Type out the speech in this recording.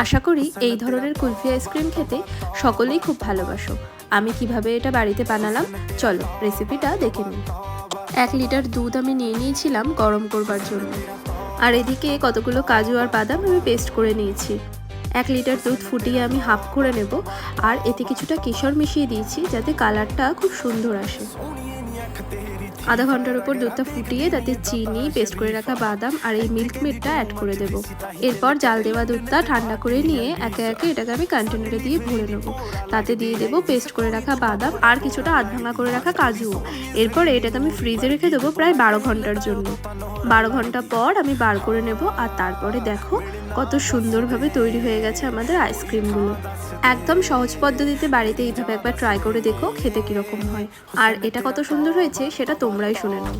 আশা করি এই ধরনের কুলফি আইসক্রিম খেতে সকলেই খুব ভালোবাসো। আমি কিভাবে এটা বাড়িতে বানালাম চলো রেসিপিটা দেখে নিই। 1 লিটার দুধ আমি নিয়ে নিয়েছিলাম গরম করবার জন্য, আর এদিকে কতগুলো কাজু আর বাদাম আমি পেস্ট করে নিয়েছি। 1 লিটার দুধ ফুটিয়ে আমি হাফ করে নেব, আর এতে কিছুটা কেশর মিশিয়ে দিয়েছি যাতে কালারটা খুব সুন্দর আসে। আধা ঘন্টার উপর দুধটা ফুটিয়ে তাতে চিনি, পেস্ট করে রাখা বাদাম আর এই মিল্ক মেডটা অ্যাড করে দেব। এরপর জাল দেওয়া দুধটা ঠান্ডা করে নিয়ে একে একে এটাকে আমি কন্টেনারে দিয়ে ভরে নেব। তাতে দিয়ে দেব পেস্ট করে রাখা বাদাম আর কিছুটা আধ ভাঙা করে রাখা কাজু। এরপর এটাকে আমি ফ্রিজে রেখে দেবো প্রায় 12 ঘন্টার জন্য। 12 ঘন্টা পর আমি বার করে নেব, আর তারপরে দেখো কত সুন্দরভাবে তৈরি হয়ে গেছে আমাদের আইসক্রিমগুলো। একদম সহজ পদ্ধতিতে বাড়িতে এইভাবে একবার ট্রাই করে দেখো খেতে কীরকম হয়, আর এটা কত সুন্দর হয়েছে সেটা তোমরাই শুনে নাও।